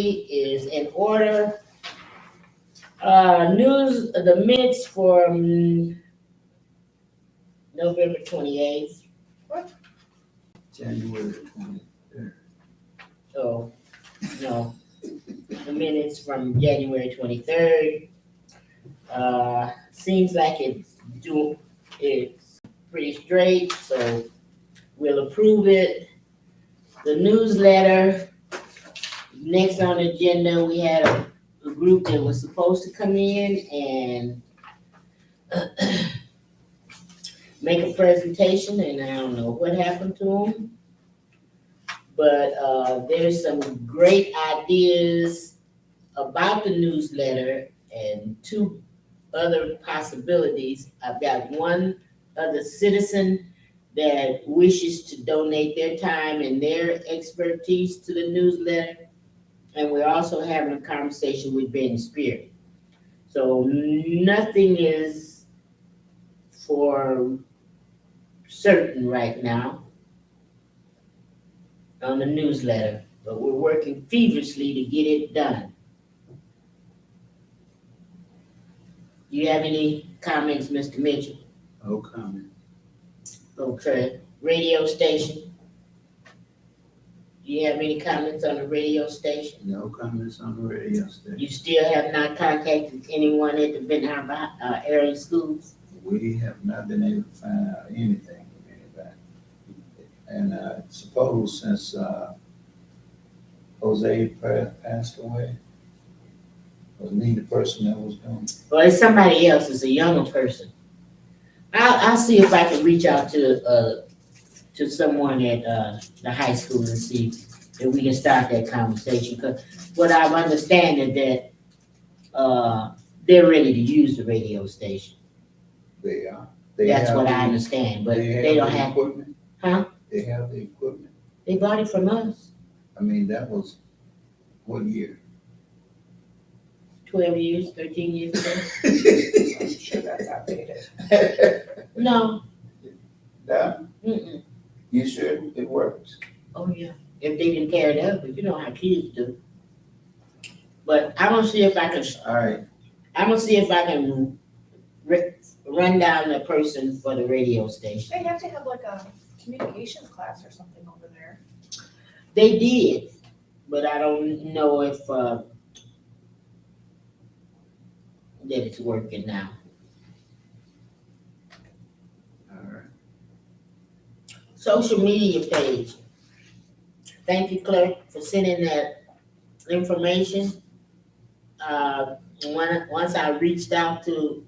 is in order. The minutes for November 28th. January 23rd. Oh, no, the minutes from January 23rd. Seems like it's pretty straight, so we'll approve it. The newsletter, next on the agenda, we had a group that was supposed to come in and make a presentation, and I don't know what happened to them. But there's some great ideas about the newsletter and two other possibilities. I've got one other citizen that wishes to donate their time and their expertise to the newsletter. And we're also having a conversation with Ben Spirit. So nothing is for certain right now on the newsletter, but we're working feverishly to get it done. Do you have any comments, Mr. Mitchell? No comment. Okay, radio station. Do you have any comments on the radio station? No comments on the radio station. You still have not contacted anyone at the Benton area schools? We have not been able to find out anything from anybody. And I suppose since Jose passed away, wasn't he the person that was doing it? Or it's somebody else, it's a younger person. I'll see if I can reach out to someone at the high school and see if we can start that conversation. Because what I understand is that they're ready to use the radio station. They are. That's what I understand, but they don't have, equipment. Huh? They have the equipment. They bought it from us I mean, that was what year? 12 years, 13 years ago. I'm sure that's outdated. No, Now, mm-mm. you sure it works? Oh, yeah, if they can tear it up, but you know how kids do. But I'm gonna see if I can, All right. I'm gonna see if I can run down the person for the radio station. They have to have like a communications class or something over there. They did, but I don't know if that it's working now. All right. Social media page. Thank you, clerk, for sending that information. Once I reached out to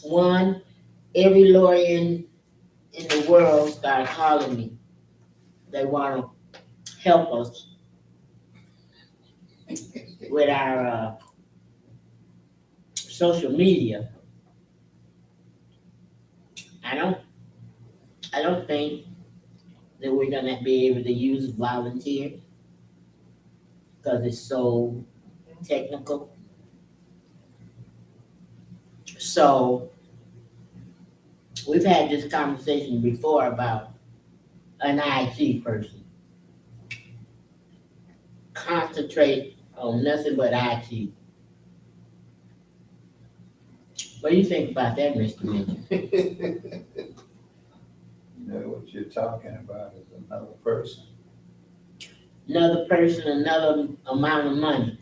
one, every lawyer in the world started calling me. They want to help us with our social media. I don't think that we're gonna be able to use volunteer because it's so technical. So we've had this conversation before about an IT person. Concentrate on nothing but IT. What do you think about that, Mr. Mitchell? You know, what you're talking about is another person. Another person, another amount of money.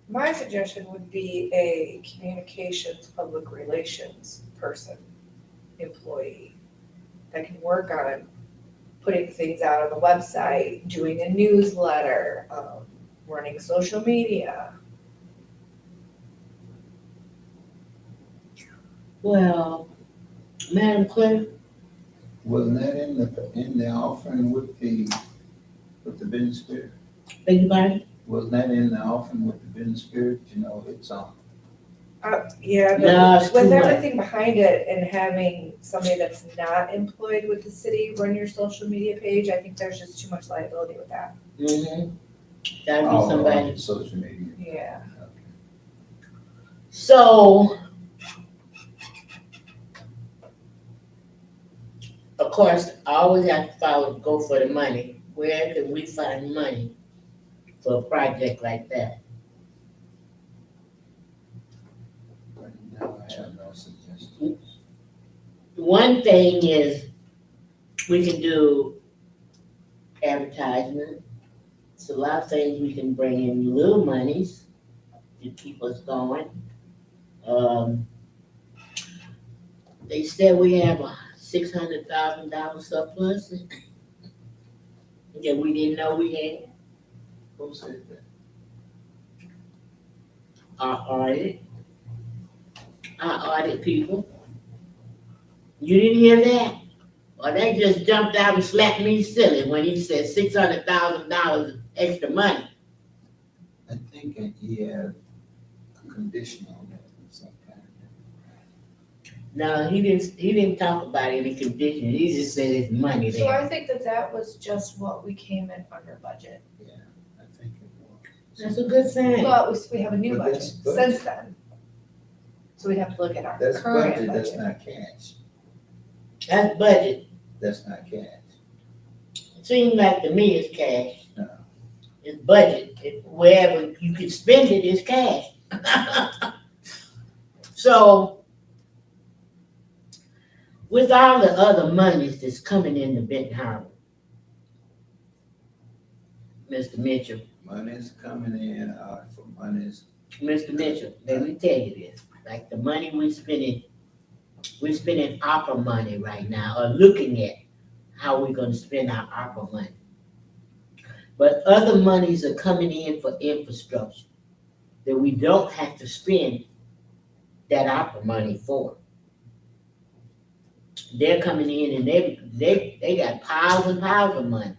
My suggestion would be a communications, public relations person, employee, that can work on putting things out on the website, doing a newsletter, running social media. Well, Madam Clerk, Wasn't that in the offering with the Ben Spirit? beg your pardon? Wasn't that in the offering with the Ben Spirit? You know, it's on. Yeah, No, it's but too with much. everything behind it and having somebody that's not employed with the city run your social media page, I think there's just too much liability with that. Mm-hmm. Gotta be somebody. Social media. Yeah. So, of course, I always have to go for the money. Where can we find money for a project like that. But no, I have no suggestions. One thing is, we can do advertisement. It's a lot of things we can bring in little monies to keep us going. Um, they said we have a $600,000 surplus that we didn't know we had. Who said that? Our audit people. You didn't hear that? Or they just jumped out and slapped me silly when he said $600,000 extra money. I think that he had a condition on that of some kind. No, he didn't talk about any conditions. He just said it's money So I there. think that was just what we came in under budget. Yeah, I think it was. That's a good thing. But we have a new But budget that's budget. since then. So we'd have to look at our That's current budget, that's budget. not cash. That's budget. That's not cash. It seems like to me it's cash. No. It's budget. Wherever you can spend it, it's cash. So, with all the other monies that's coming into Benton Harbor, Mr. Mitchell, Money's coming in, for money's, Mr. Mitchell, let me tell you this, like the money we're spending opera money right now, or looking at how we're gonna spend our opera money. But other monies are coming in for infrastructure that we don't have to spend that opera money for. They're coming in and they got piles and piles of money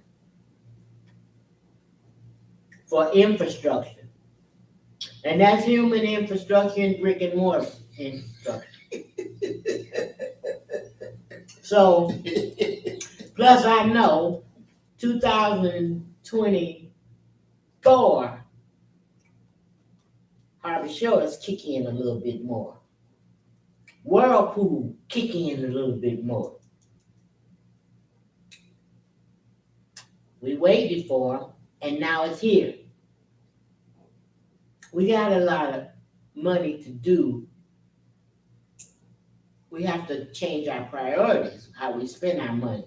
for infrastructure. And that's human infrastructure and brick and mortar infrastructure. So, plus I know 2024, Harvey Shores kick in a little bit more. Whirlpool kick in a little bit more. We waited for them, and now it's here. We got a lot of money to do. We have to change our priorities, how we spend our money.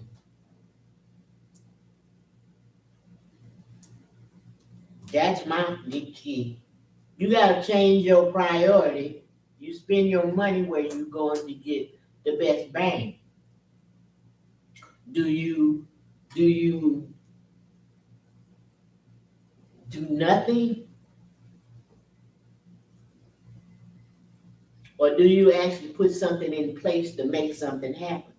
That's my key. You gotta change your priority. You spend your money where you're going to get the best bang. Do you do nothing? Or do you actually put something in place to make something happen?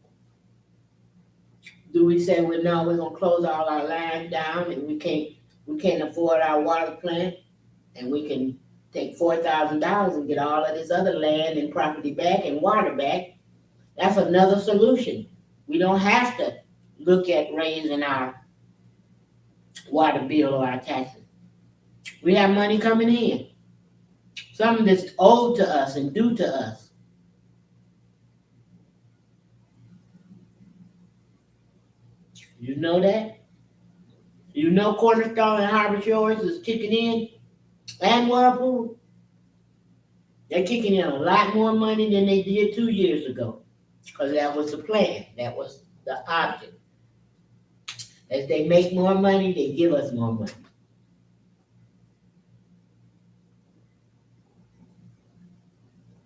Do we say, well, no, we're gonna close all our lines down and we can't afford our water plant, and we can take $4,000 and get all of this other land and property back and water back? That's another solution. We don't have to look at raising our water bill or our taxes. We have money coming in. Something that's owed to us and due to us. You know that? You know Cornerstone and Harbor Shores is kicking in, and Whirlpool. They're kicking in a lot more money than they did 2 years ago, because that was the plan. That was the object. As they make more money, they give us more money.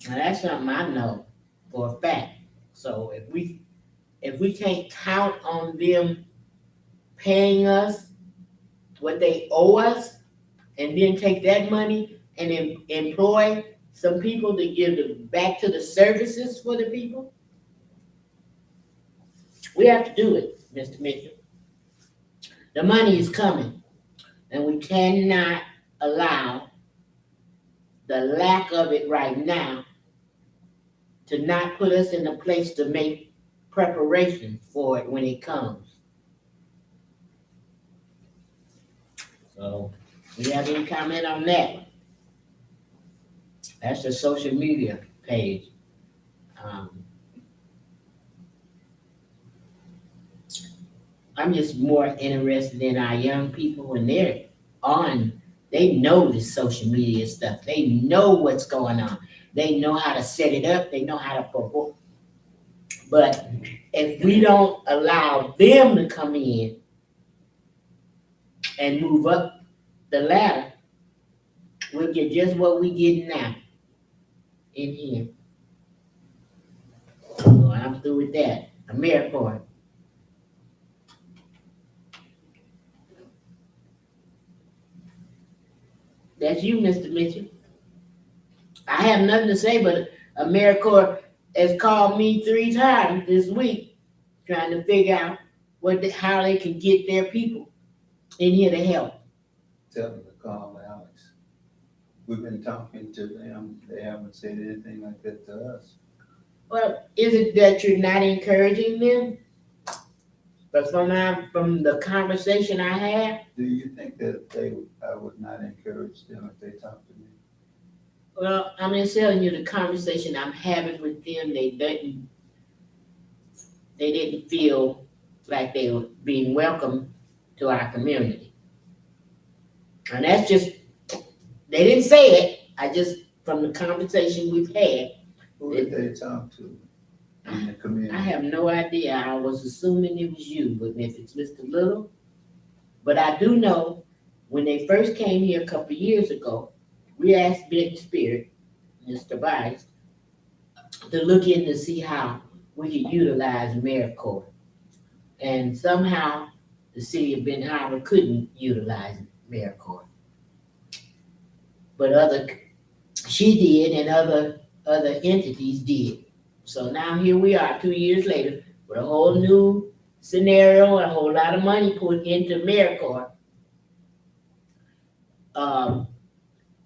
Now that's something I know for a fact. So if we can't count on them paying us what they owe us, and then take that money and employ some people to give it back to the services for the people, we have to do it, Mr. Mitchell. The money is coming, and we cannot allow the lack of it right now to not put us in a place to make preparation for it when it comes. So, do you have any comment on that? That's the social media page. I'm just more interested in our young people when they're on They know this social media stuff. They know what's going on. They know how to set it up. They know how to perform. But if we don't allow them to come in and move up the ladder, we'll get just what we get now in here. So I'm through with that. AmeriCorps. That's you, Mr. Mitchell. I have nothing to say, but AmeriCorps has called me 3 times this week trying to figure out how they can get their people in here to help. Tell them to call Alex. We've been talking to them. They haven't said anything like that to us. Well, is it that you're not encouraging them? But from the conversation I had, Do you think that I would not encourage them if they talk to me? well, I'm just telling you the conversation I'm having with them, they didn't feel like they were being welcome to our community. And that's just, they didn't say it, from the conversation we've had, Who did they talk to in the community? I have no idea. I was assuming it was you, but if it's Mr. Little. But I do know when they first came here a couple of years ago, we asked Big Spirit, Mr. Vice, to look in to see how we could utilize AmeriCorps. And somehow the city of Ben Harbor couldn't utilize AmeriCorps. But she did and other entities did. So now here we are 2 years later with a whole new scenario, a whole lot of money put into AmeriCorps.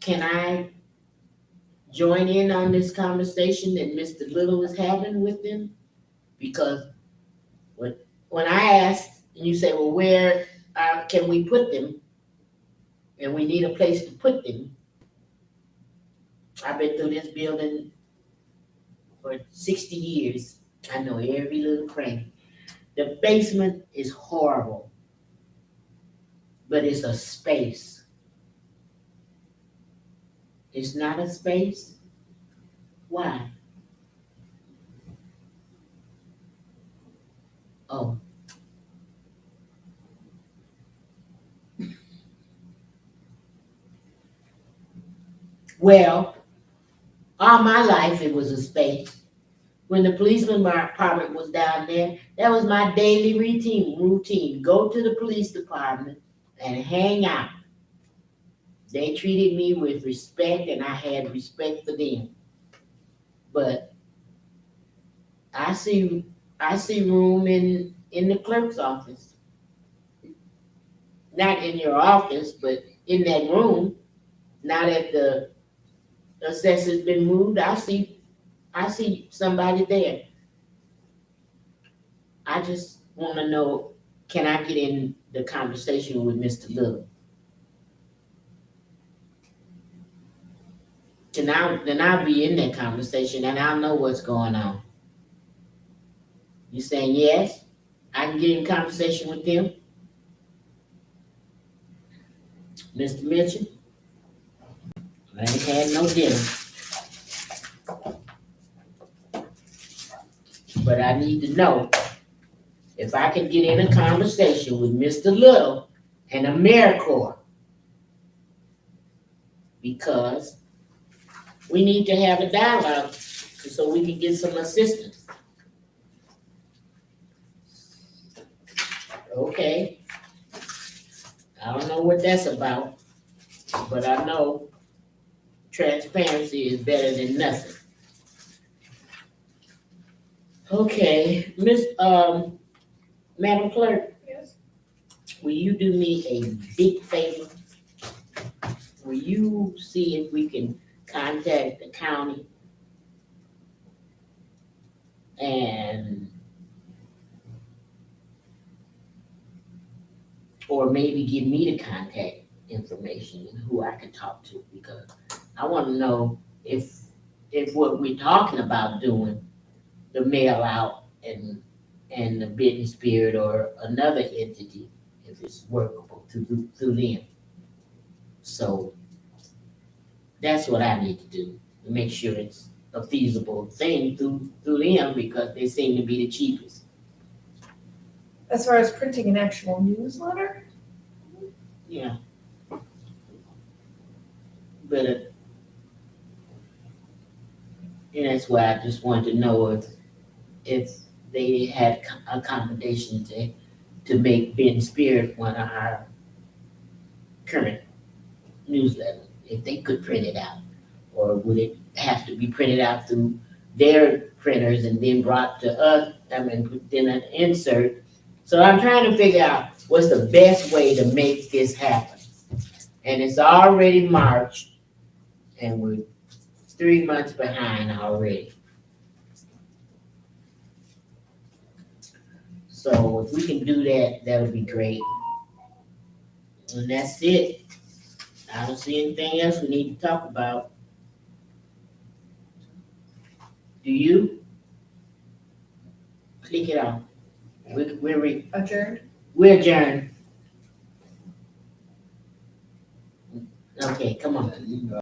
Can I join in on this conversation that Mr. Little is having with them? Because when I asked, and you say, well, where can we put them? And we need a place to put them. I've been through this building for 60 years. I know every little cranny. The basement is horrible, but it's a space. It's not a space. Why? Oh. Well, all my life it was a space. When the policeman department was down there, that was my daily routine. Go to the police department and hang out. They treated me with respect and I had respect for them. But I see room in the clerk's office. Not in your office, but in that room. Now that the assessor's been moved, I see somebody there. I just want to know, can I get in the conversation with Mr. Little? Then I'll be in that conversation and I'll know what's going on. You saying yes? I can get in conversation with them? Mr. Mitchell? I ain't had no dinner. But I need to know if I can get in a conversation with Mr. Little and AmeriCorps. Because we need to have a dialogue so we can get some assistance. Okay. I don't know what that's about, but I know transparency is better than nothing. Okay, Madam Clerk. Yes. Will you do me a big favor? Will you see if we can contact the county or maybe give me the contact information and who I can talk to, because I want to know if what we're talking about doing, the mail out and the Bitten Spirit or another entity, if it's workable through them. So that's what I need to do, to make sure it's a feasible thing through them, because they seem to be the cheapest. As far as printing an actual newsletter, Yeah. But, and that's why I just wanted to know if they had accommodation to make Ben Spirit one of our current newsletters, if they could print it out. Or would it have to be printed out through their printers and then brought to us, then an insert? So I'm trying to figure out what's the best way to make this happen. And it's already March, and we're 3 months behind already. So if we can do that, that would be great. And that's it. I don't see anything else we need to talk about. Do you? Click it off. adjourned. We're adjourned. Okay, come on. You can go